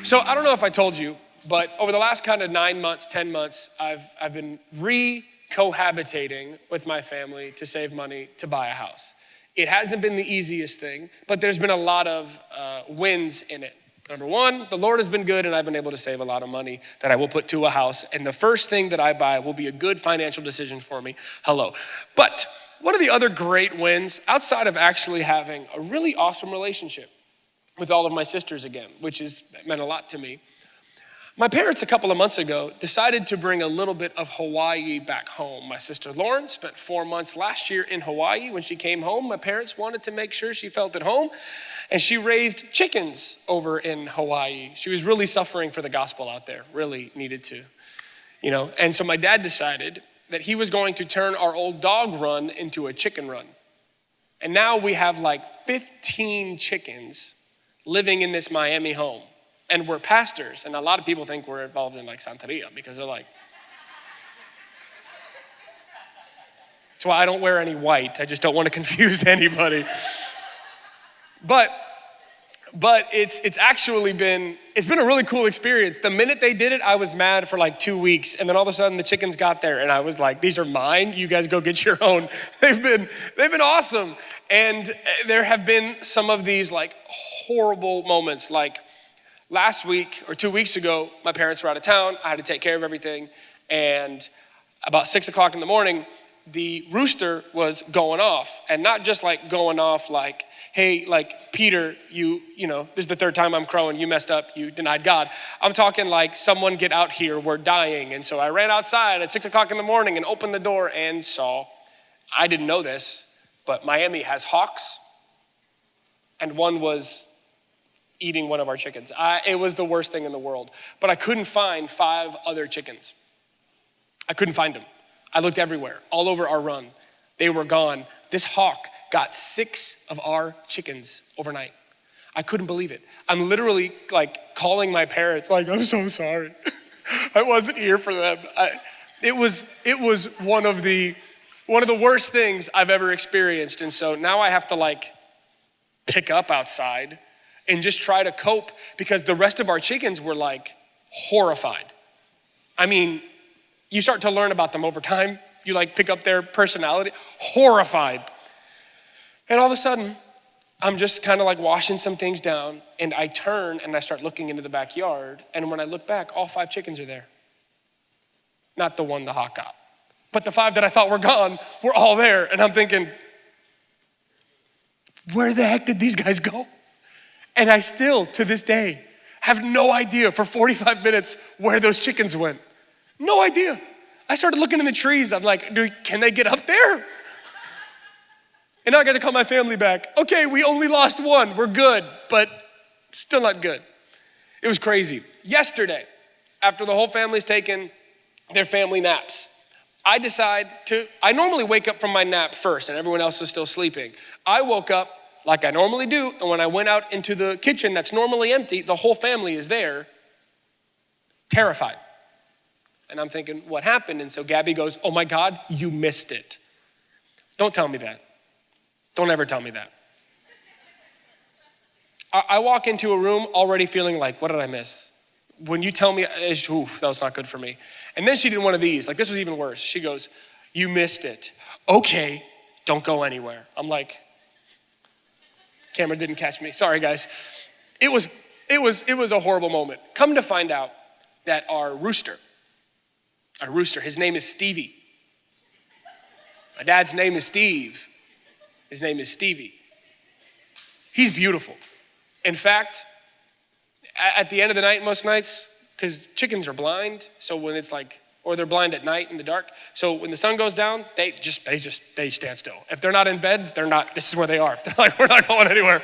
So I don't know if I told you, but over the last kind of 9 months, 10 months, I've been cohabitating with my family to save money to buy a house. It hasn't been the easiest thing, but there's been a lot of wins in it. Number one, the Lord has been good and I've been able to save a lot of money that I will put to a house. And the first thing that I buy will be a good financial decision for me. Hello. But one of the other great wins outside of actually having a really awesome relationship with all of my sisters again, which has meant a lot to me. My parents a couple of months ago decided to bring a little bit of Hawaii back home. My sister Lauren spent 4 months last year in Hawaii. When she came home, my parents wanted to make sure she felt at home, and she raised chickens over in Hawaii. She was really suffering for the gospel out there, really needed to, And so my dad decided that he was going to turn our old dog run into a chicken run. And now we have like 15 chickens living in this Miami home. And we're pastors, and a lot of people think we're involved in like Santeria because they're like, that's why I don't wear any white. I just don't want to confuse anybody. But it's actually been a really cool experience. The minute they did it, I was mad for like 2 weeks, and then all of a sudden the chickens got there, and I was like, these are mine. You guys go get your own. They've been awesome, and there have been some of these like horrible moments, like. Last week or 2 weeks ago, my parents were out of town. I had to take care of everything. And about 6 o'clock in the morning, the rooster was going off. And not just like going off like, hey, like Peter, you know, this is the third time I'm crowing. You messed up. You denied God. I'm talking like someone get out here. We're dying. And so I ran outside at 6 o'clock in the morning and opened the door and saw, I didn't know this, but Miami has hawks. And one was eating one of our chickens. It was the worst thing in the world. But I couldn't find 5 other chickens. I couldn't find them. I looked everywhere, all over our run. They were gone. This hawk got 6 of our chickens overnight. I couldn't believe it. I'm literally like calling my parents, like, I'm so sorry. I wasn't here for them. It was one of the worst things I've ever experienced. And so now I have to like pick up outside and just try to cope because the rest of our chickens were like horrified. I mean, you start to learn about them over time. You like pick up their personality, horrified. And all of a sudden, I'm just kind of like washing some things down and I turn and I start looking into the backyard. And when I look back, all 5 chickens are there. Not the one the hawk got, but the 5 that I thought were gone were all there. And I'm thinking, where the heck did these guys go? And I still, to this day, have no idea for 45 minutes where those chickens went. No idea. I started looking in the trees. I'm like, can they get up there? And now I got to call my family back. Okay, we only lost 1. We're good, but still not good. It was crazy. Yesterday, after the whole family's taken their family naps, I normally wake up from my nap first and everyone else is still sleeping. I woke up like I normally do, and when I went out into the kitchen that's normally empty, the whole family is there, terrified. And I'm thinking, what happened? And so Gabby goes, oh my God, you missed it. Don't tell me that. Don't ever tell me that. I walk into a room already feeling like, what did I miss? When you tell me, that was not good for me. And then she did one of these, like this was even worse. She goes, you missed it. Okay, don't go anywhere. I'm like, camera didn't catch me. Sorry, guys. It was a horrible moment. Come to find out that our rooster, his name is Stevie. My dad's name is Steve. His name is Stevie. He's beautiful. In fact, at the end of the night most nights, because chickens are blind, so when it's like, or they're blind at night in the dark, so when the sun goes down, they stand still. If they're not in bed, this is where they are. They're like, we're not going anywhere.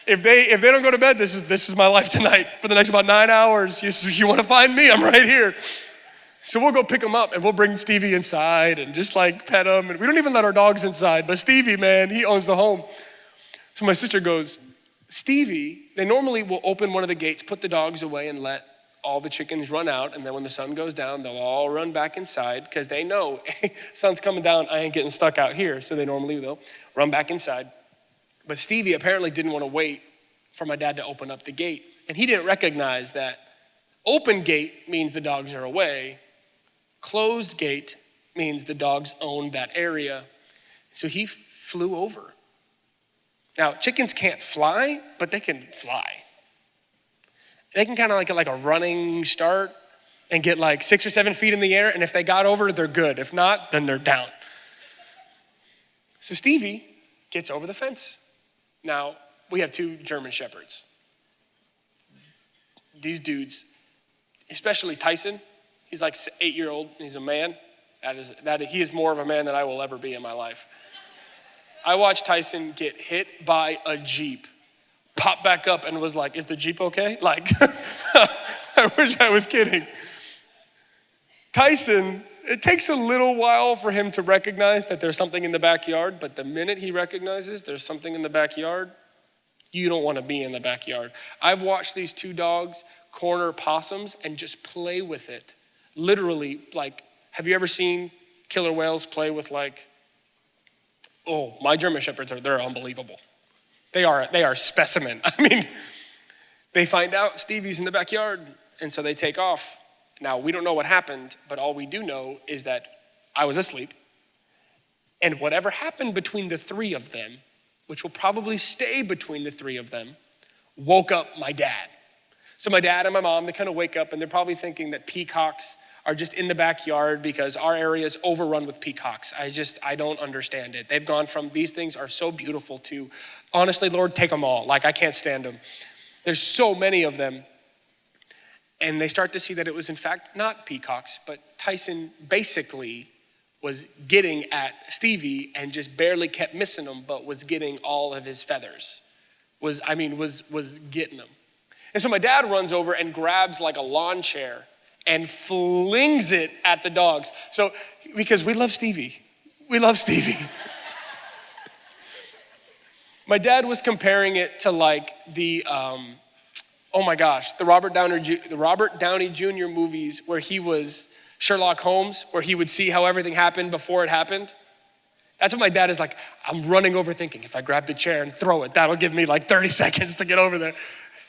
If they don't go to bed, this is my life tonight for the next about 9 hours. You want to find me, I'm right here. So we'll go pick him up and we'll bring Stevie inside and just like pet him. And we don't even let our dogs inside, but Stevie, man, he owns the home. So my sister goes, Stevie, they normally will open one of the gates, put the dogs away and let all the chickens run out. And then when the sun goes down, they'll all run back inside because they know, hey, sun's coming down, I ain't getting stuck out here. So they'll run back inside. But Stevie apparently didn't want to wait for my dad to open up the gate. And he didn't recognize that open gate means the dogs are away. Closed gate means the dogs own that area. So he flew over. Now, chickens can't fly, but they can fly. They can kind of like a running start and get like 6 or 7 feet in the air. And if they got over, they're good. If not, then they're down. So Stevie gets over the fence. Now, we have 2 German Shepherds. These dudes, especially Tyson, he's like 8-year-old, he's a man. He is more of a man than I will ever be in my life. I watched Tyson get hit by a Jeep, pop back up and was like, is the Jeep okay? Like, I wish I was kidding. Tyson, it takes a little while for him to recognize that there's something in the backyard, but the minute he recognizes there's something in the backyard, you don't want to be in the backyard. I've watched these 2 dogs corner possums and just play with it. Literally, like, have you ever seen killer whales play with like, oh, my German Shepherds they're unbelievable. They are specimen. I mean, they find out Stevie's in the backyard, and so they take off. Now, we don't know what happened, but all we do know is that I was asleep, and whatever happened between the 3 of them, which will probably stay between the 3 of them, woke up my dad. So my dad and my mom, they kind of wake up and they're probably thinking that peacocks are just in the backyard because our area is overrun with peacocks. I don't understand it. They've gone from these things are so beautiful to, honestly, Lord, take them all. Like, I can't stand them. There's so many of them. And they start to see that it was in fact not peacocks, but Tyson basically was getting at Stevie and just barely kept missing him, but was getting all of his feathers. Was getting them. And so my dad runs over and grabs like a lawn chair and flings it at the dogs. So, because we love Stevie. We love Stevie. My dad was comparing it to like the Robert Downey Jr. movies where he was Sherlock Holmes, where he would see how everything happened before it happened. That's what my dad is like. I'm running over thinking, if I grab the chair and throw it, that'll give me like 30 seconds to get over there.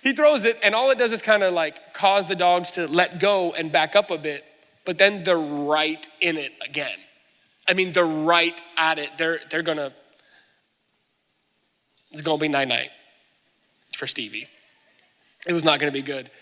He throws it, and all it does is kind of like cause the dogs to let go and back up a bit, but then they're right in it again. I mean, they're right at it. It's gonna be night-night for Stevie. It was not gonna be good.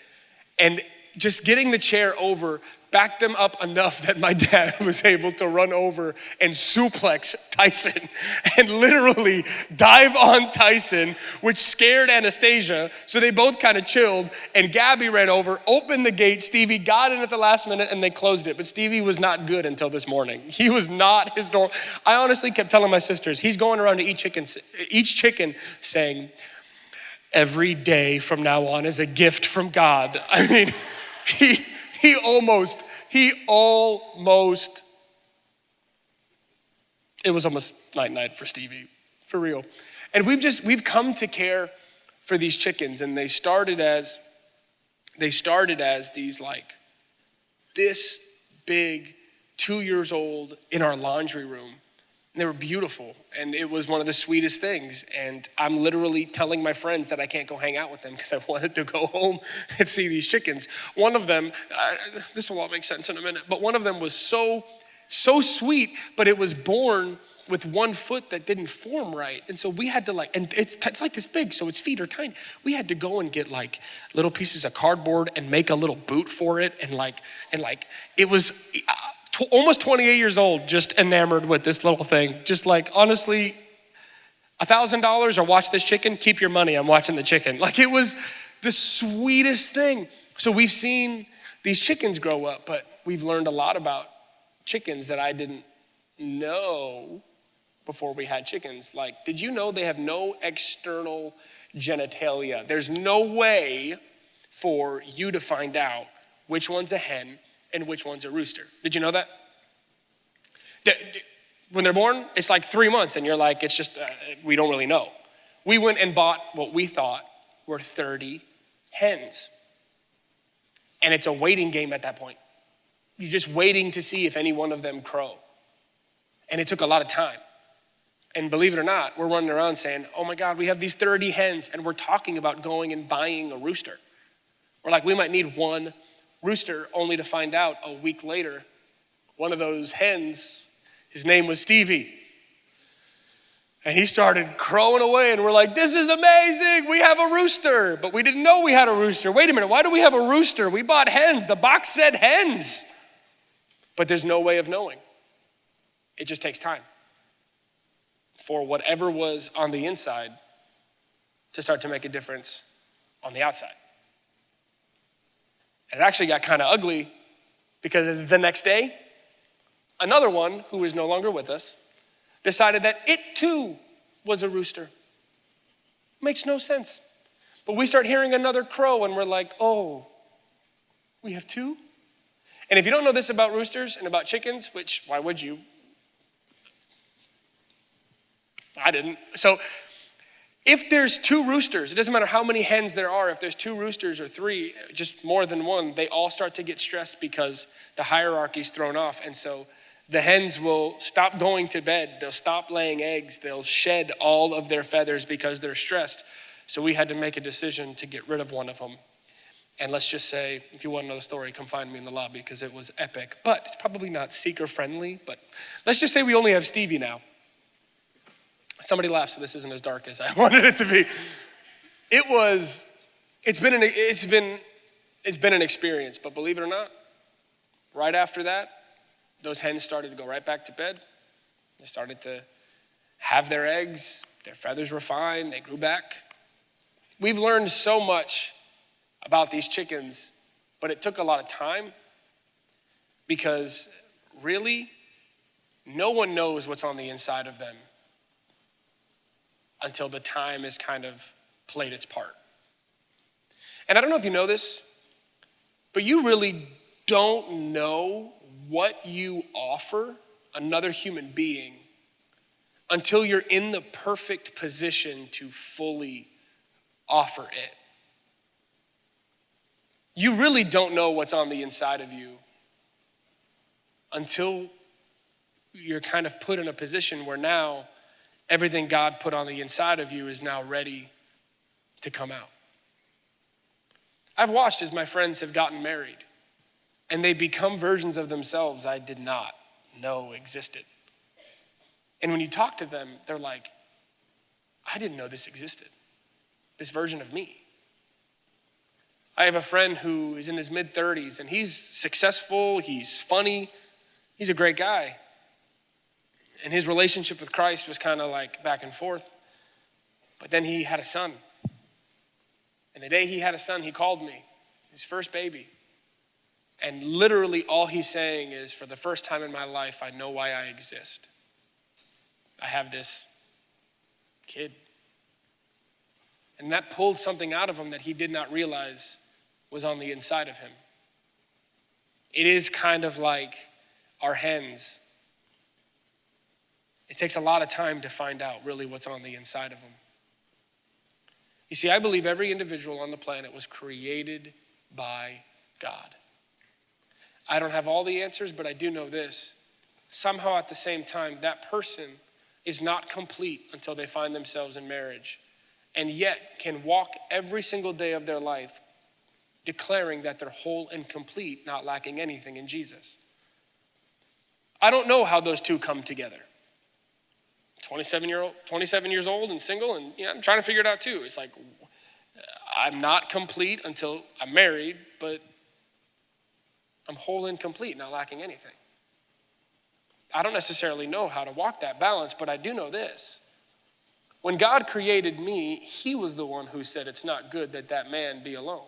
And just getting the chair over backed them up enough that my dad was able to run over and suplex Tyson and literally dive on Tyson, which scared Anastasia. So they both kind of chilled, and Gabby ran over, opened the gate. Stevie got in at the last minute and they closed it. But Stevie was not good until this morning. He was not his normal. I honestly kept telling my sisters, he's going around to each chicken saying, every day from now on is a gift from God. I mean, he almost, it was almost night for Stevie, for real. And we've come to care for these chickens, and they started as these like this big, 2 years old in our laundry room. And they were beautiful, and it was one of the sweetest things. And I'm literally telling my friends that I can't go hang out with them because I wanted to go home and see these chickens. One of them, this will all make sense in a minute, but one of them was so sweet, but it was born with 1 foot that didn't form right. And so we had to and it's like this big, so its feet are tiny. We had to go and get like little pieces of cardboard and make a little boot for it. And it was almost 28 years old, just enamored with this little thing. Just like, honestly, $1,000 or watch this chicken, keep your money, I'm watching the chicken. Like, it was the sweetest thing. So we've seen these chickens grow up, but we've learned a lot about chickens that I didn't know before we had chickens. Like, did you know they have no external genitalia? There's no way for you to find out which one's a hen and which one's a rooster. Did you know that? When they're born, it's like 3 months and you're like, it's just, we don't really know. We went and bought what we thought were 30 hens. And it's a waiting game at that point. You're just waiting to see if any one of them crow. And it took a lot of time. And believe it or not, we're running around saying, oh my God, we have these 30 hens, and we're talking about going and buying a rooster. We're like, we might need one rooster, only to find out a week later, one of those hens, his name was Stevie. And he started crowing away, and we're like, this is amazing, we have a rooster. But we didn't know we had a rooster. Wait a minute, why do we have a rooster? We bought hens, the box said hens. But there's no way of knowing. It just takes time for whatever was on the inside to start to make a difference on the outside. And it actually got kind of ugly because the next day, another one who is no longer with us decided that it too was a rooster. Makes no sense. But we start hearing another crow and we're like, oh, we have two? And if you don't know this about roosters and about chickens, which why would you? I didn't. So if there's two roosters, it doesn't matter how many hens there are, if there's two roosters or three, just more than one, they all start to get stressed because the hierarchy's thrown off. And so the hens will stop going to bed. They'll stop laying eggs. They'll shed all of their feathers because they're stressed. So we had to make a decision to get rid of one of them. And let's just say, if you want to know the story, come find me in the lobby because it was epic. But it's probably not seeker friendly, but let's just say we only have Stevie now. Somebody laughed, so this isn't as dark as I wanted it to be. It's been an experience, but believe it or not, right after that, those hens started to go right back to bed. They started to have their eggs. Their feathers were fine. They grew back. We've learned so much about these chickens, but it took a lot of time because really, no one knows what's on the inside of them until the time has kind of played its part. And I don't know if you know this, but you really don't know what you offer another human being until you're in the perfect position to fully offer it. You really don't know what's on the inside of you until you're kind of put in a position where now everything God put on the inside of you is now ready to come out. I've watched as my friends have gotten married and they become versions of themselves I did not know existed. And when you talk to them, they're like, I didn't know this existed, this version of me. I have a friend who is in his mid-30s and he's successful, he's funny, he's a great guy. And his relationship with Christ was kind of like back and forth. But then he had a son. And the day he had a son, he called me, his first baby. And literally all he's saying is, for the first time in my life, I know why I exist. I have this kid. And that pulled something out of him that he did not realize was on the inside of him. It is kind of like our hens. It takes a lot of time to find out really what's on the inside of them. You see, I believe every individual on the planet was created by God. I don't have all the answers, but I do know this. Somehow at the same time, that person is not complete until they find themselves in marriage, and yet can walk every single day of their life declaring that they're whole and complete, not lacking anything in Jesus. I don't know how those two come together. 27 years old and single, and I'm trying to figure it out too. It's like, I'm not complete until I'm married, but I'm whole and complete, not lacking anything. I don't necessarily know how to walk that balance, but I do know this. When God created me, he was the one who said it's not good that that man be alone.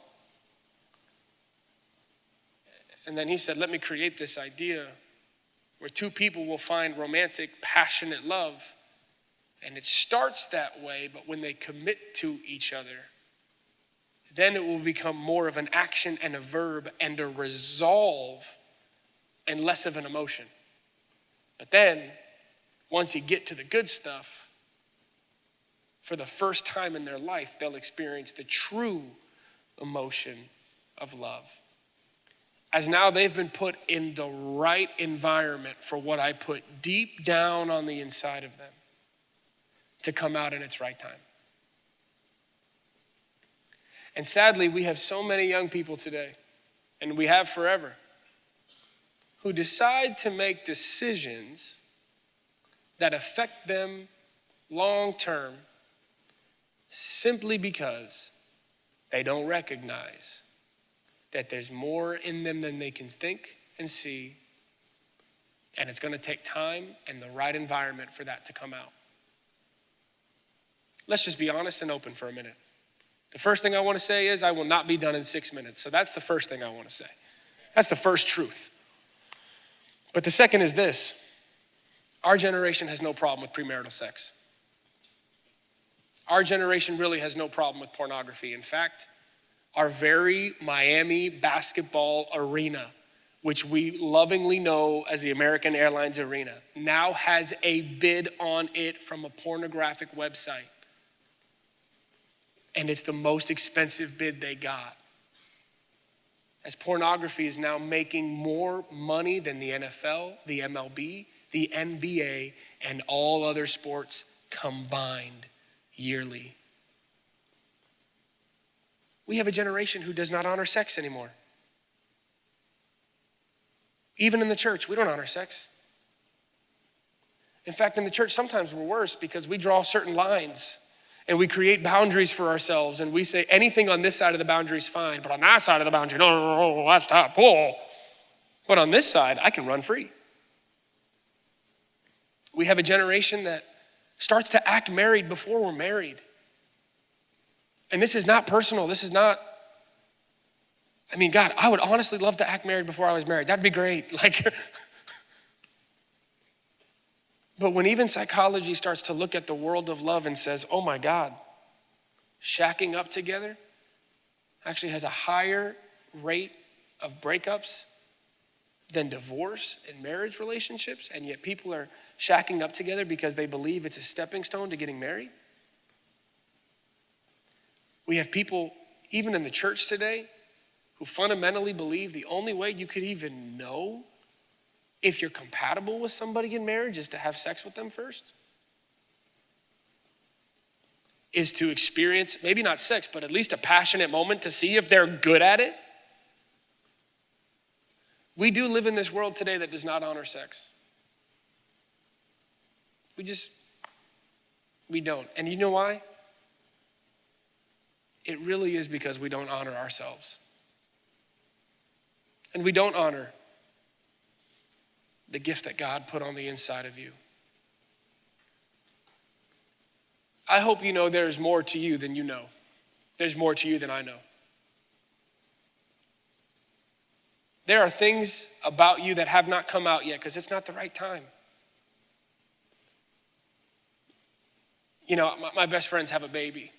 And then he said, let me create this idea where two people will find romantic, passionate love. And it starts that way, but when they commit to each other, then it will become more of an action and a verb and a resolve and less of an emotion. But then, once you get to the good stuff, for the first time in their life, they'll experience the true emotion of love. As now they've been put in the right environment for what I put deep down on the inside of them. to come out in its right time. And sadly, we have so many young people today, and we have forever, who decide to make decisions that affect them long term simply because they don't recognize that there's more in them than they can think and see, and it's going to take time and the right environment for that to come out. Let's just be honest and open for a minute. The first thing I want to say is I will not be done in 6 minutes. So that's the first thing I want to say. That's the first truth. But the second is this: our generation has no problem with premarital sex. Our generation really has no problem with pornography. In fact, our very Miami basketball arena, which we lovingly know as the American Airlines Arena, now has a bid on it from a pornographic website. And it's the most expensive bid they got. As pornography is now making more money than the NFL, the MLB, the NBA, and all other sports combined yearly. We have a generation who does not honor sex anymore. Even in the church, we don't honor sex. In fact, in the church, sometimes we're worse because we draw certain lines and we create boundaries for ourselves, and we say anything on this side of the boundary is fine, but on that side of the boundary, no, that's not cool. But on this side, I can run free. We have a generation that starts to act married before we're married. And this is not personal. This is not, God, I would honestly love to act married before I was married. That'd be great. But when even psychology starts to look at the world of love and says, oh my God, shacking up together actually has a higher rate of breakups than divorce and marriage relationships, and yet people are shacking up together because they believe it's a stepping stone to getting married. We have people, even in the church today, who fundamentally believe the only way you could even know if you're compatible with somebody in marriage is to have sex with them first. Is to experience, maybe not sex, but at least a passionate moment to see if they're good at it. We do live in this world today that does not honor sex. We don't. And you know why? It really is because we don't honor ourselves. And we don't honor the gift that God put on the inside of you. I hope you know there's more to you than you know. There's more to you than I know. There are things about you that have not come out yet because it's not the right time. My best friends have a baby,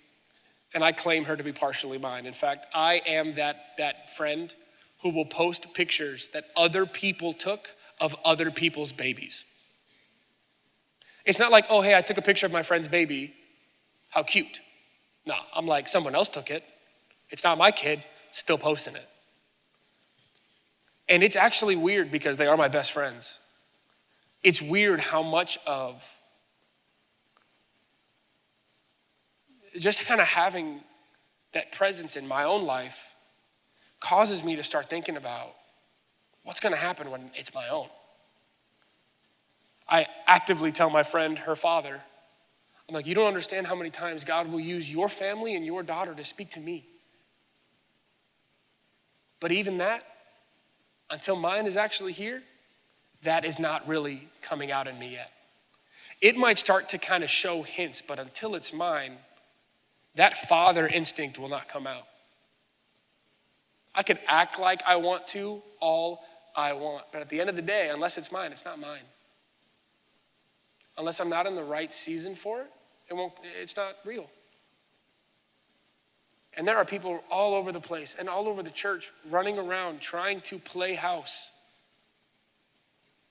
and I claim her to be partially mine. In fact, I am that friend who will post pictures that other people took of other people's babies. It's not like, oh, hey, I took a picture of my friend's baby. How cute. No, I'm like, someone else took it. It's not my kid, still posting it. And it's actually weird because they are my best friends. It's weird how much of just kind of having that presence in my own life causes me to start thinking about what's going to happen when it's my own. I actively tell my friend, her father, I'm like, you don't understand how many times God will use your family and your daughter to speak to me. But even that, until mine is actually here, that is not really coming out in me yet. It might start to kind of show hints, but until it's mine, that father instinct will not come out. I can act like I want to all I want, but at the end of the day, unless it's mine, it's not mine. Unless I'm not in the right season for it, it's not real. And there are people all over the place and all over the church running around trying to play house.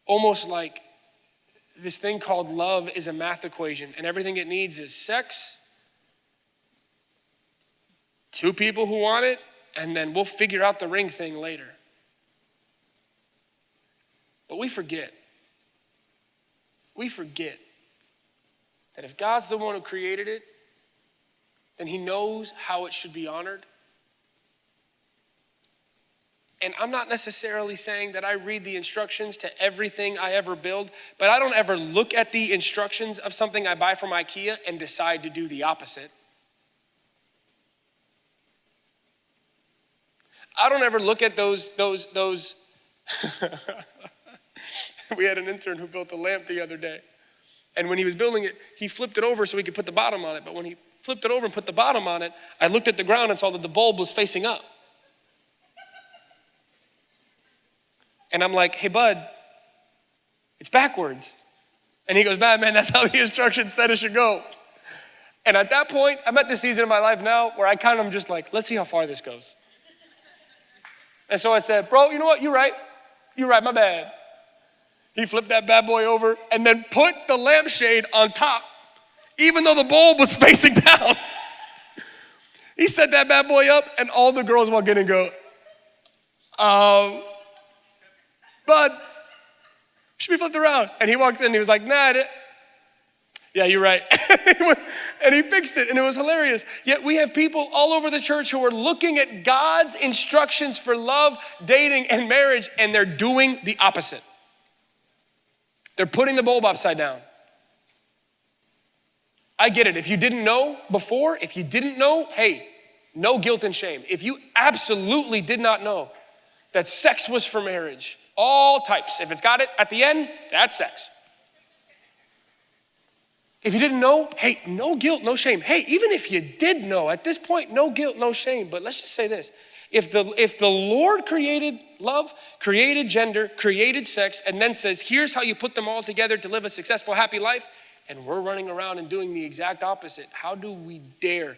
Almost like this thing called love is a math equation, and everything it needs is sex, two people who want it, and then we'll figure out the ring thing later. But we forget that if God's the one who created it, then he knows how it should be honored. And I'm not necessarily saying that I read the instructions to everything I ever build, but I don't ever look at the instructions of something I buy from IKEA and decide to do the opposite. I don't ever look at those. We had an intern who built a lamp the other day. And when he was building it, he flipped it over so he could put the bottom on it. But when he flipped it over and put the bottom on it, I looked at the ground and saw that the bulb was facing up. And I'm like, hey, bud, it's backwards. And he goes, nah, man, that's how the instructions said it should go. And at that point, I'm at the season of my life now where I kind of am just like, let's see how far this goes. And so I said, bro, you know what? You're right, my bad. He flipped that bad boy over and then put the lampshade on top, even though the bulb was facing down. He set that bad boy up and all the girls walk in and go, bud, should be flipped around. And he walks in and he was like, nah, yeah, you're right. And he fixed it and it was hilarious. Yet we have people all over the church who are looking at God's instructions for love, dating, and marriage, and they're doing the opposite. They're putting the bulb upside down. I get it. If you didn't know before, hey, no guilt and shame. If you absolutely did not know that sex was for marriage, all types, if it's got it at the end, that's sex. If you didn't know, hey, no guilt, no shame. Hey, even if you did know, at this point, no guilt, no shame. But let's just say this. If the Lord created love, created gender, created sex, and then says, here's how you put them all together to live a successful, happy life, and we're running around and doing the exact opposite, how do we dare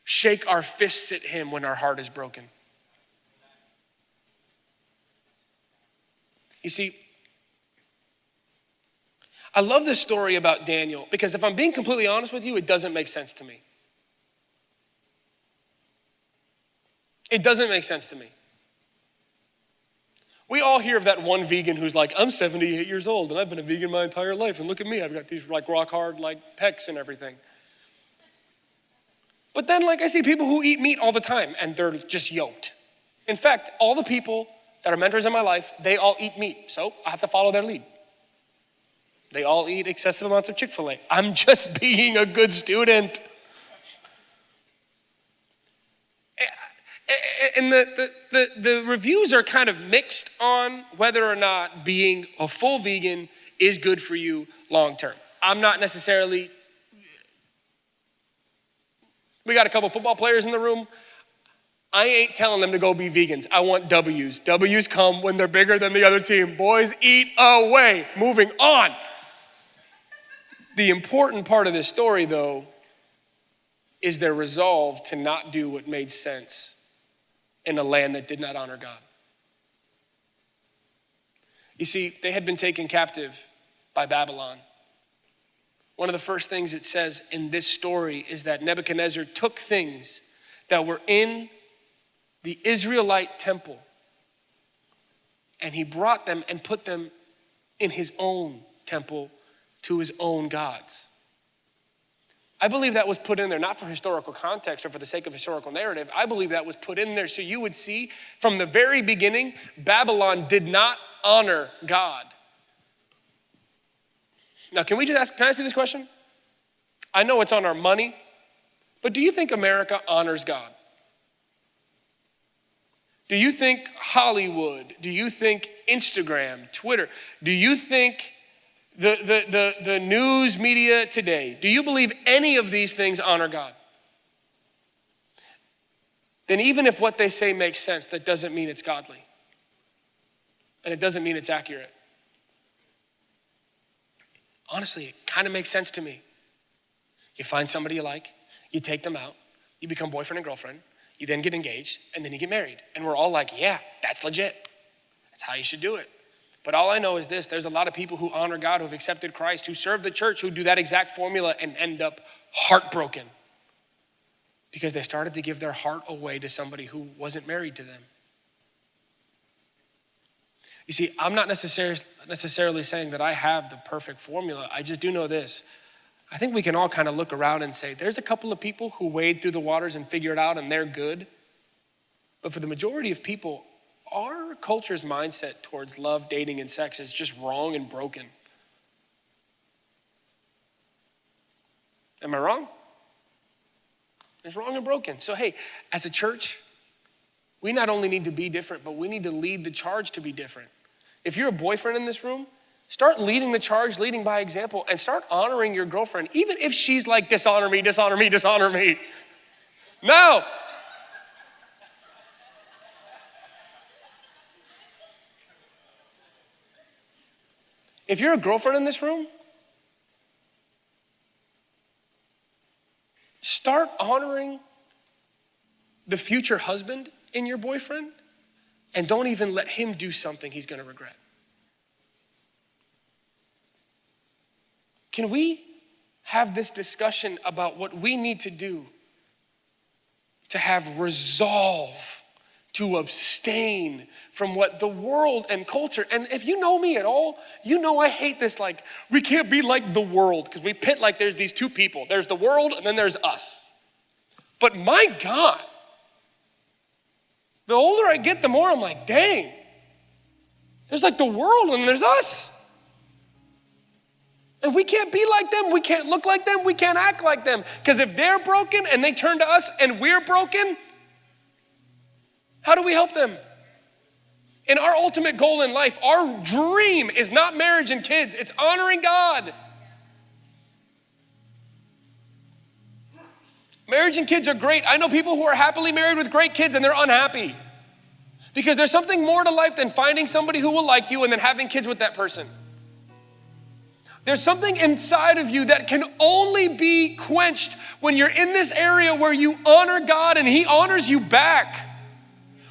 shake our fists at him when our heart is broken? You see, I love this story about Daniel because if I'm being completely honest with you, it doesn't make sense to me. It doesn't make sense to me. We all hear of that one vegan who's like, I'm 78 years old and I've been a vegan my entire life. And look at me, I've got these like rock hard like pecs and everything. But then like I see people who eat meat all the time and they're just yoked. In fact, all the people that are mentors in my life, they all eat meat. So I have to follow their lead. They all eat excessive amounts of Chick-fil-A. I'm just being a good student. And the reviews are kind of mixed on whether or not being a full vegan is good for you long term. I'm not necessarily, we got a couple football players in the room. I ain't telling them to go be vegans. I want W's. W's come when they're bigger than the other team. Boys, eat away. Moving on. The important part of this story, though, is their resolve to not do what made sense in a land that did not honor God. You see, they had been taken captive by Babylon. One of the first things it says in this story is that Nebuchadnezzar took things that were in the Israelite temple and he brought them and put them in his own temple to his own gods. I believe that was put in there not for historical context or for the sake of historical narrative. I believe that was put in there so you would see from the very beginning, Babylon did not honor God. Now, can I ask you this question? I know it's on our money, but do you think America honors God? Do you think Hollywood? Do you think Instagram, Twitter? Do you think the news media today, do you believe any of these things honor God? Then even if what they say makes sense, that doesn't mean it's godly. And it doesn't mean it's accurate. Honestly, it kind of makes sense to me. You find somebody you like, you take them out, you become boyfriend and girlfriend, you then get engaged, and then you get married. And we're all like, yeah, that's legit. That's how you should do it. But all I know is this, there's a lot of people who honor God, who have accepted Christ, who serve the church, who do that exact formula and end up heartbroken because they started to give their heart away to somebody who wasn't married to them. You see, I'm not necessarily saying that I have the perfect formula. I just do know this. I think we can all kind of look around and say, there's a couple of people who wade through the waters and figure it out and they're good. But for the majority of people, our culture's mindset towards love, dating, and sex is just wrong and broken. Am I wrong? It's wrong and broken. So hey, as a church, we not only need to be different, but we need to lead the charge to be different. If you're a boyfriend in this room, start leading the charge, leading by example, and start honoring your girlfriend, even if she's like, dishonor me, dishonor me, dishonor me. No. If you're a girlfriend in this room, start honoring the future husband in your boyfriend, and don't even let him do something he's gonna regret. Can we have this discussion about what we need to do to have resolve to abstain from what the world and culture, and if you know me at all, you know I hate this, like, we can't be like the world, because we pit like there's these two people. There's the world and then there's us. But my God, the older I get, the more I'm like, dang, there's like the world and there's us. And we can't be like them, we can't look like them, we can't act like them. Because if they're broken and they turn to us and we're broken, how do we help them? And our ultimate goal in life, our dream is not marriage and kids, it's honoring God. Marriage and kids are great. I know people who are happily married with great kids and they're unhappy. Because there's something more to life than finding somebody who will like you and then having kids with that person. There's something inside of you that can only be quenched when you're in this area where you honor God and He honors you back.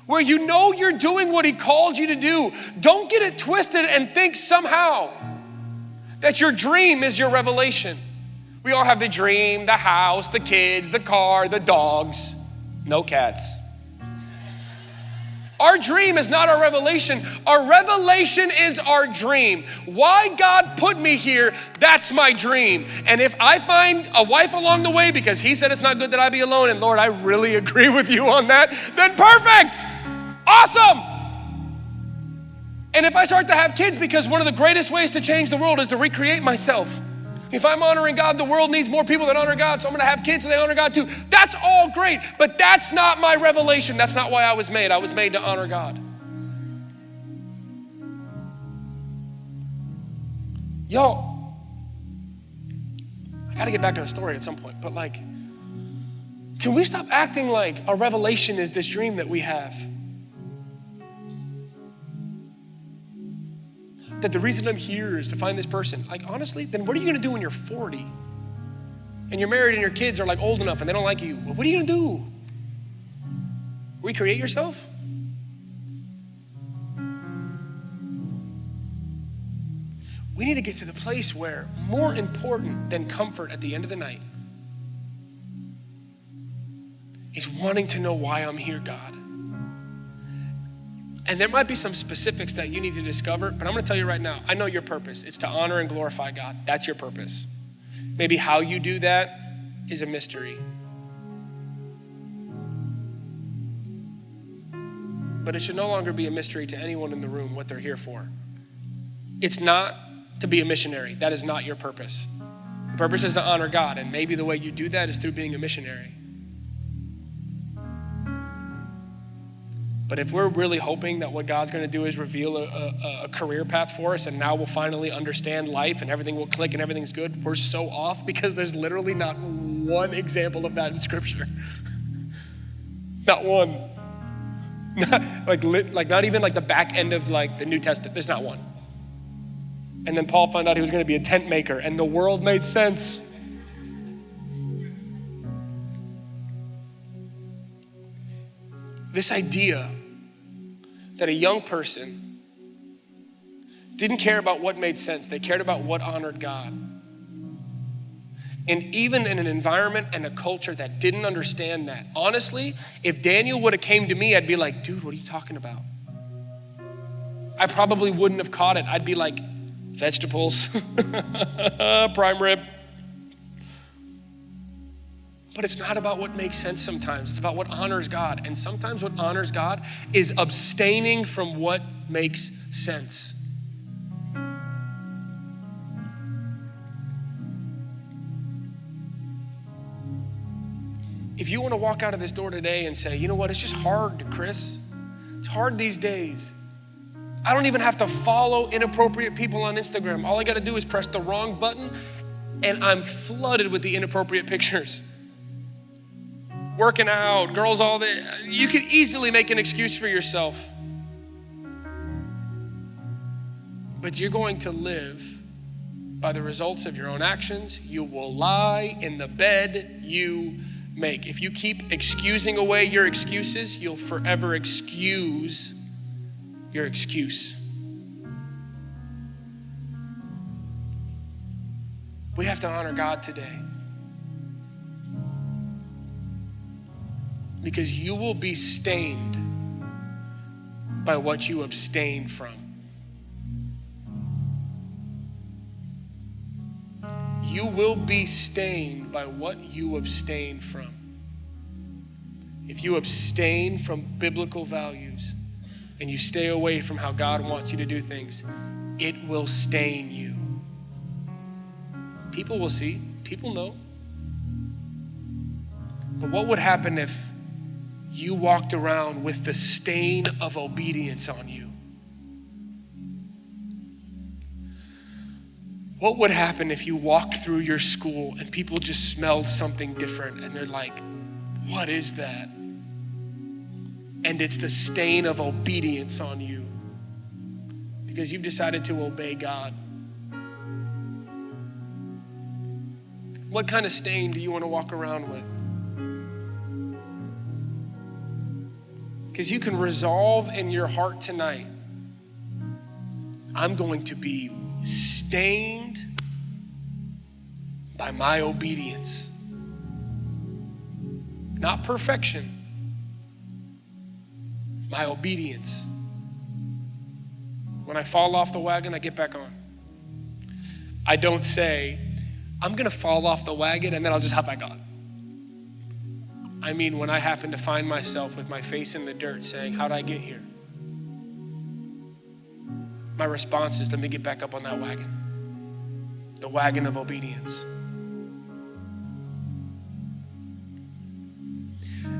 Where you know you're doing what He called you to do. Don't get it twisted and think somehow that your dream is your revelation. We all have the dream, the house, the kids, the car, the dogs. No cats. Our dream is not our revelation. Our revelation is our dream. Why God put me here, that's my dream. And if I find a wife along the way because He said it's not good that I be alone, and Lord, I really agree with you on that, then perfect. Awesome. And if I start to have kids because one of the greatest ways to change the world is to recreate myself. If I'm honoring God, the world needs more people that honor God, so I'm gonna have kids so they honor God too. That's all great, but that's not my revelation. That's not why I was made. I was made to honor God. Yo, I gotta get back to the story at some point, but like, can we stop acting like a revelation is this dream that we have? That the reason I'm here is to find this person. Like, honestly, then what are you gonna do when you're 40? And you're married and your kids are like old enough and they don't like you. Well, what are you gonna do? Recreate yourself? We need to get to the place where more important than comfort at the end of the night is wanting to know why I'm here, God. And there might be some specifics that you need to discover, but I'm gonna tell you right now, I know your purpose. It's to honor and glorify God. That's your purpose. Maybe how you do that is a mystery. But it should no longer be a mystery to anyone in the room what they're here for. It's not to be a missionary. That is not your purpose. Your purpose is to honor God, and maybe the way you do that is through being a missionary. But if we're really hoping that what God's gonna do is reveal a career path for us and now we'll finally understand life and everything will click and everything's good, we're so off because there's literally not one example of that in Scripture. Not one. Not even like the back end of like the New Testament, there's not one. And then Paul found out he was gonna be a tent maker and the world made sense. This idea that a young person didn't care about what made sense. They cared about what honored God. And even in an environment and a culture that didn't understand that, honestly, if Daniel would have came to me, I'd be like, dude, what are you talking about? I probably wouldn't have caught it. I'd be like, vegetables, prime rib, But it's not about what makes sense sometimes. It's about what honors God. And sometimes what honors God is abstaining from what makes sense. If you want to walk out of this door today and say, you know what, it's just hard, Chris. It's hard these days. I don't even have to follow inappropriate people on Instagram. All I got to do is press the wrong button and I'm flooded with the inappropriate pictures. Working out, girls all day. You could easily make an excuse for yourself. But you're going to live by the results of your own actions. You will lie in the bed you make. If you keep excusing away your excuses, you'll forever excuse your excuse. We have to honor God today. Because you will be stained by what you abstain from. You will be stained by what you abstain from. If you abstain from biblical values and you stay away from how God wants you to do things, it will stain you. People will see, people know. But what would happen if you walked around with the stain of obedience on you? What would happen if you walked through your school and people just smelled something different and they're like, what is that? And it's the stain of obedience on you because you've decided to obey God. What kind of stain do you want to walk around with? Because you can resolve in your heart tonight, I'm going to be stained by my obedience. Not perfection, my obedience. When I fall off the wagon, I get back on. I don't say, I'm gonna fall off the wagon and then I'll just hop back on. I mean, when I happen to find myself with my face in the dirt saying, how'd I get here? My response is, let me get back up on that wagon. The wagon of obedience.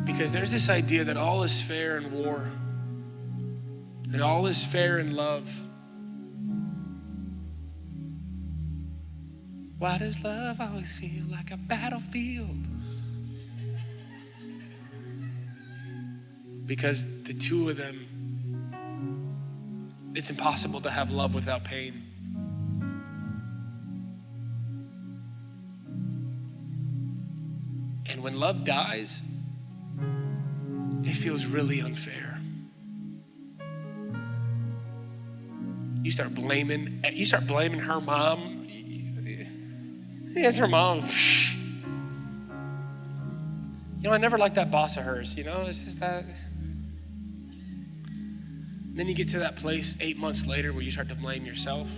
Because there's this idea that all is fair in war and all is fair in love. Why does love always feel like a battlefield? Because the two of them, it's impossible to have love without pain. And when love dies, it feels really unfair. You start blaming her mom. Yes, her mom. You know, I never liked that boss of hers, you know, it's just that. Then you get to that place 8 months later where you start to blame yourself.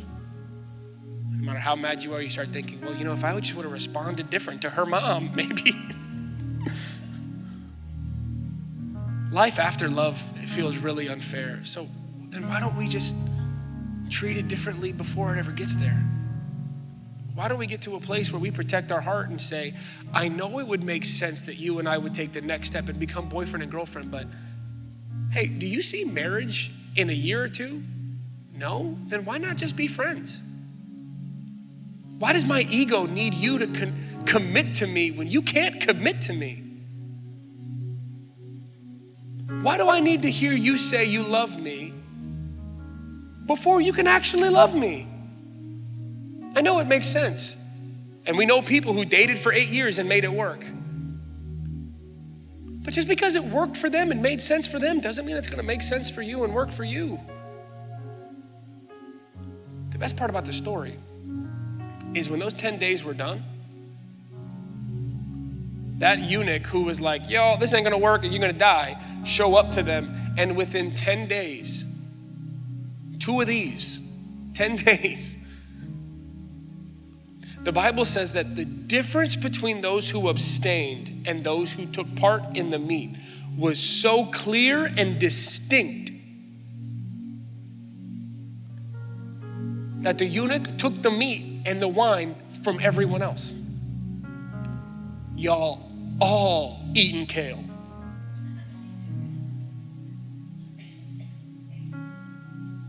No matter how mad you are, you start thinking, well, you know, if I just would have responded different to her mom, maybe. Life after love, it feels really unfair. So then why don't we just treat it differently before it ever gets there? Why don't we get to a place where we protect our heart and say, I know it would make sense that you and I would take the next step and become boyfriend and girlfriend, but hey, do you see marriage in a year or two? No? Then why not just be friends? Why does my ego need you to commit to me when you can't commit to me? Why do I need to hear you say you love me before you can actually love me? I know it makes sense. And we know people who dated for 8 years and made it work. But just because it worked for them and made sense for them doesn't mean it's gonna make sense for you and work for you. The best part about the story is when those 10 days were done, that eunuch who was like, yo, this ain't gonna work and you're gonna die, show up to them, and within 10 days, 2 of these, 10 days, The Bible says that the difference between those who abstained and those who took part in the meat was so clear and distinct that the eunuch took the meat and the wine from everyone else. Y'all all eating kale.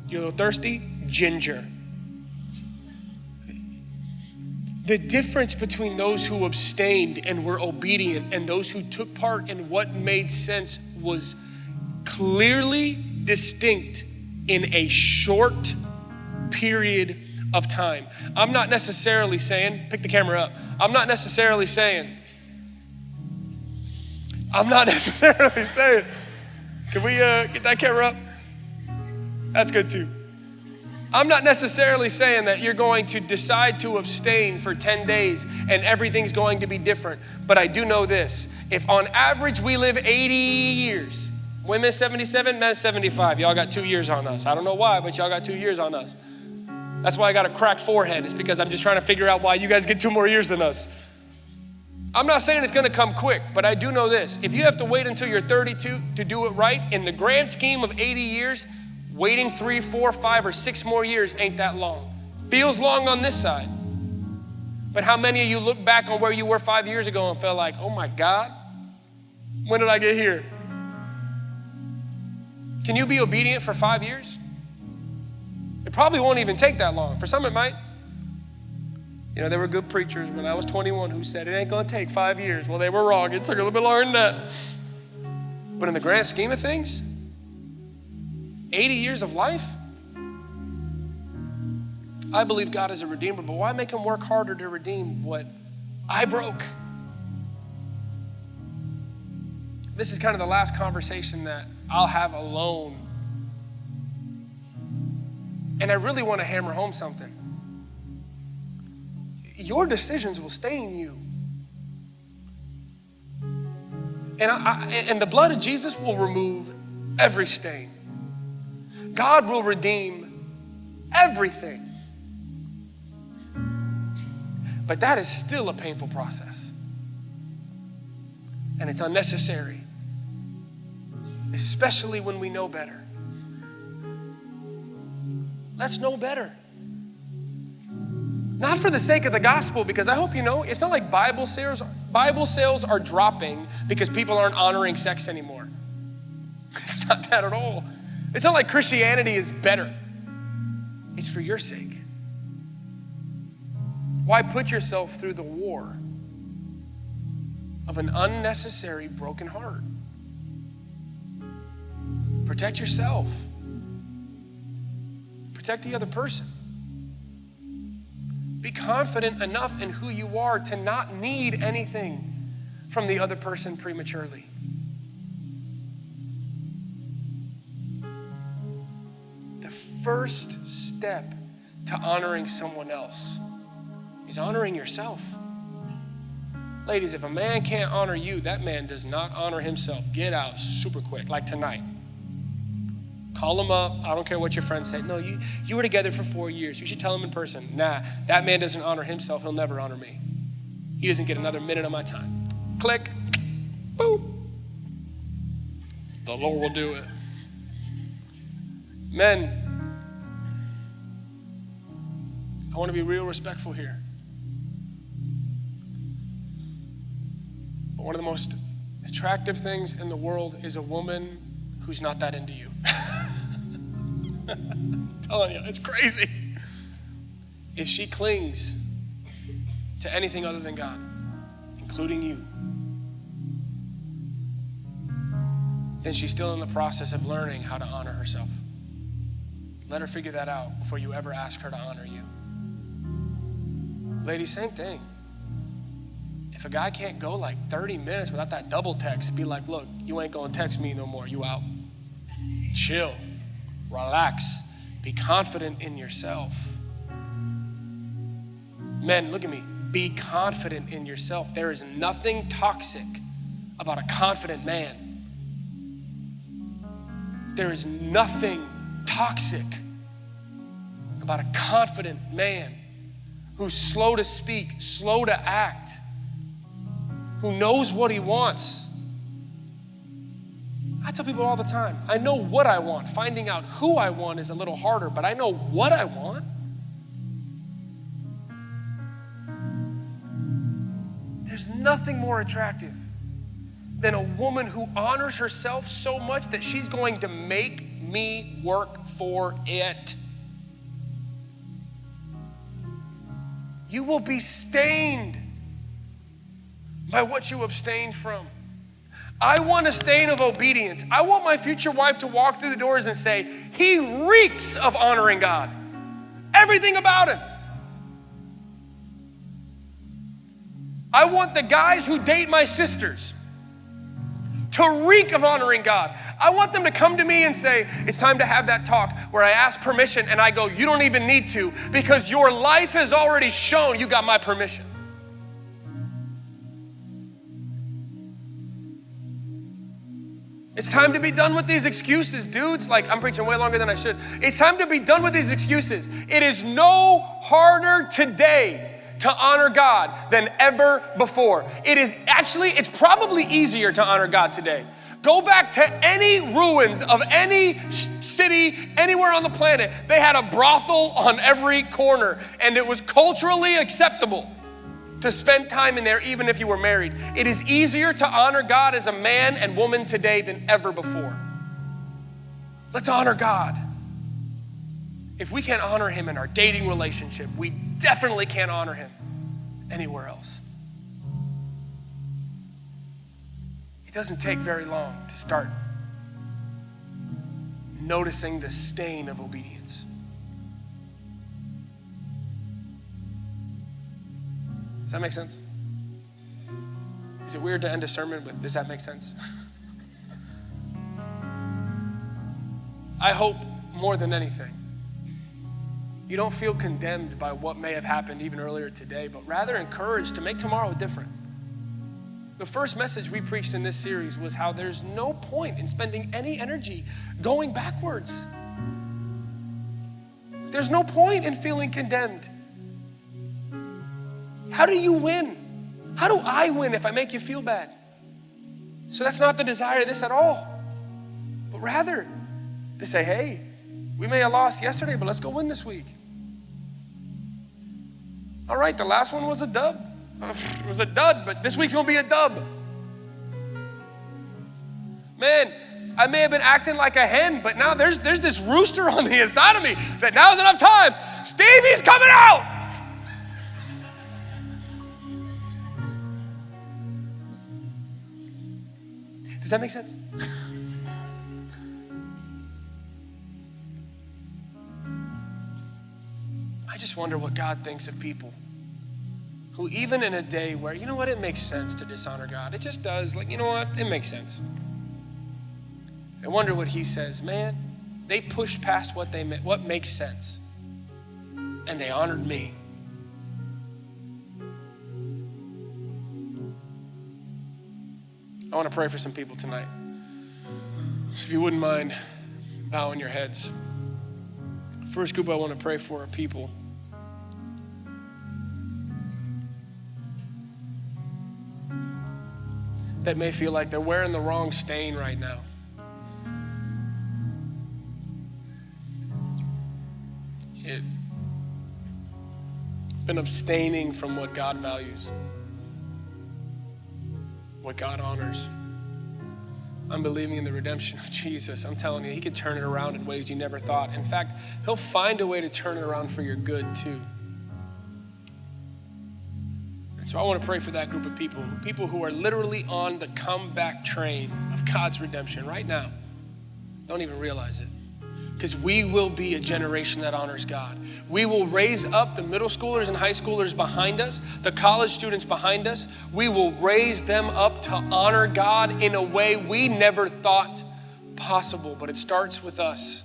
You're a little thirsty? Ginger. The difference between those who abstained and were obedient and those who took part in what made sense was clearly distinct in a short period of time. I'm not necessarily saying, pick the camera up. I'm not necessarily saying, can we get that camera up? That's good too. I'm not necessarily saying that you're going to decide to abstain for 10 days and everything's going to be different. But I do know this. If on average we live 80 years, women 77, men 75. Y'all got 2 years on us. I don't know why, but y'all got 2 years on us. That's why I got a cracked forehead. It's because I'm just trying to figure out why you guys get 2 more years than us. I'm not saying it's gonna come quick, but I do know this. If you have to wait until you're 32 to do it right, in the grand scheme of 80 years, waiting 3, 4, 5, or 6 more years ain't that long. Feels long on this side. But how many of you look back on where you were 5 years ago and felt like, oh my God, when did I get here? Can you be obedient for 5 years? It probably won't even take that long. For some it might. You know, there were good preachers when I was 21 who said it ain't gonna take 5 years. Well, they were wrong. It took a little bit longer than that. But in the grand scheme of things, 80 years of life, I believe God is a redeemer, but why make him work harder to redeem what I broke? This is kind of the last conversation that I'll have alone. And I really want to hammer home something. Your decisions will stain you. And the blood of Jesus will remove every stain. God will redeem everything. But that is still a painful process. And it's unnecessary, especially when we know better. Let's know better. Not for the sake of the gospel, because I hope you know, it's not like Bible sales are dropping because people aren't honoring sex anymore. It's not that at all. It's not like Christianity is better. It's for your sake. Why put yourself through the war of an unnecessary broken heart? Protect yourself. Protect the other person. Be confident enough in who you are to not need anything from the other person prematurely. The first step to honoring someone else is honoring yourself. Ladies, if a man can't honor you, that man does not honor himself. Get out super quick, like tonight. Call him up. I don't care what your friends say. No, you were together for 4 years. You should tell him in person. Nah, that man doesn't honor himself. He'll never honor me. He doesn't get another minute of my time. Click. Boom. The Lord will do it. Men, I want to be real respectful here. But one of the most attractive things in the world is a woman who's not that into you. I'm telling you, it's crazy. If she clings to anything other than God, including you, then she's still in the process of learning how to honor herself. Let her figure that out before you ever ask her to honor you. Ladies, same thing. If a guy can't go like 30 minutes without that double text, be like, look, you ain't gonna text me no more, you out. Chill, relax, be confident in yourself. Men, look at me, be confident in yourself. There is nothing toxic about a confident man. There is nothing toxic about a confident man. who's slow to speak, slow to act, who knows what he wants. I tell people all the time, I know what I want. Finding out who I want is a little harder, but I know what I want. There's nothing more attractive than a woman who honors herself so much that she's going to make me work for it. You will be stained by what you abstain from. I want a stain of obedience. I want my future wife to walk through the doors and say, he reeks of honoring God. Everything about him. I want the guys who date my sisters to reek of honoring God. I want them to come to me and say, it's time to have that talk where I ask permission and I go, you don't even need to, because your life has already shown you got my permission. It's time to be done with these excuses, dudes. Like, I'm preaching way longer than I should. It's time to be done with these excuses. It is no harder today to honor God than ever before. It's probably easier to honor God today. Go back to any ruins of any city, anywhere on the planet. They had a brothel on every corner, and it was culturally acceptable to spend time in there even if you were married. It is easier to honor God as a man and woman today than ever before. Let's honor God. If we can't honor him in our dating relationship, we definitely can't honor him anywhere else. It doesn't take very long to start noticing the stain of obedience. Does that make sense? Is it weird to end a sermon with, does that make sense? I hope more than anything, you don't feel condemned by what may have happened even earlier today, but rather encouraged to make tomorrow different. The first message we preached in this series was how there's no point in spending any energy going backwards. There's no point in feeling condemned. How do you win? How do I win if I make you feel bad? So that's not the desire of this at all. But rather, to say, hey, we may have lost yesterday, but let's go win this week. All right, the last one was a dub. It was a dud, but this week's gonna be a dub. Man, I may have been acting like a hen, but now there's this rooster on the inside of me that now's enough time. Stevie's coming out. Does that make sense? I just wonder what God thinks of people who, even in a day where, you know what, it makes sense to dishonor God. It just does. Like, you know what, it makes sense. I wonder what he says. Man, they pushed past what makes sense, and they honored me. I want to pray for some people tonight. So if you wouldn't mind bowing your heads. First group I want to pray for are people that may feel like they're wearing the wrong stain right now. Been abstaining from what God values, what God honors. I'm believing in the redemption of Jesus. I'm telling you, he could turn it around in ways you never thought. In fact, he'll find a way to turn it around for your good too. And so I want to pray for that group of people who are literally on the comeback train of God's redemption right now. Don't even realize it. Because we will be a generation that honors God. We will raise up the middle schoolers and high schoolers behind us, the college students behind us. We will raise them up to honor God in a way we never thought possible, but it starts with us.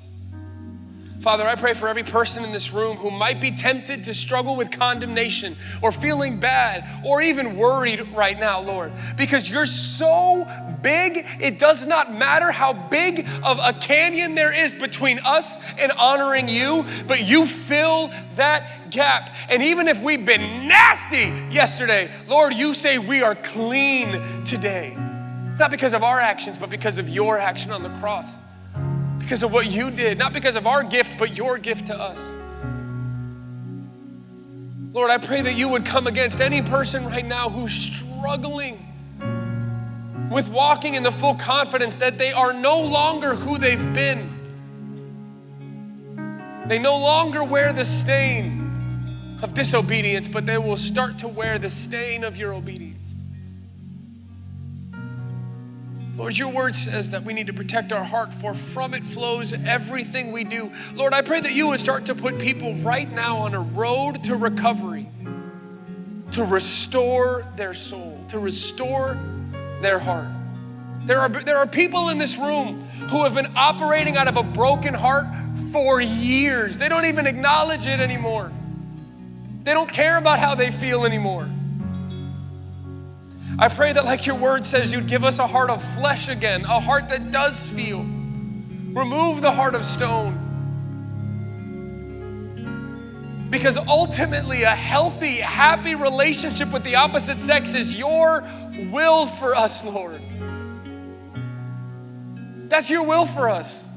Father, I pray for every person in this room who might be tempted to struggle with condemnation or feeling bad or even worried right now, Lord, because you're so big, it does not matter how big of a canyon there is between us and honoring you, but you fill that gap. And even if we've been nasty yesterday, Lord, you say we are clean today. Not because of our actions, but because of your action on the cross. Because of what you did, not because of our gift, but your gift to us. Lord, I pray that you would come against any person right now who's struggling with walking in the full confidence that they are no longer who they've been. They no longer wear the stain of disobedience, but they will start to wear the stain of your obedience. Lord, your word says that we need to protect our heart, for from it flows everything we do. Lord, I pray that you would start to put people right now on a road to recovery, to restore their soul, to restore their heart. There are people in this room who have been operating out of a broken heart for years. They don't even acknowledge it anymore. They don't care about how they feel anymore. I pray that, like your word says, you'd give us a heart of flesh again, a heart that does feel. Remove the heart of stone. Because ultimately, a healthy, happy relationship with the opposite sex is your will for us, Lord. That's your will for us.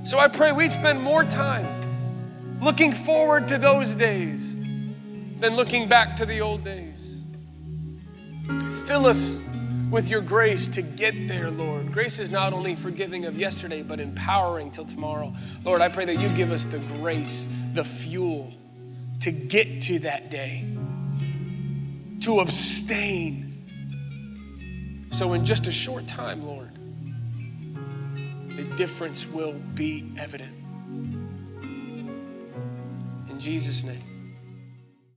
So I pray we'd spend more time looking forward to those days than looking back to the old days. Fill us with your grace to get there, Lord. Grace is not only forgiving of yesterday, but empowering till tomorrow. Lord, I pray that you give us the grace, the fuel to get to that day, to abstain. So in just a short time, Lord, the difference will be evident. In Jesus' name.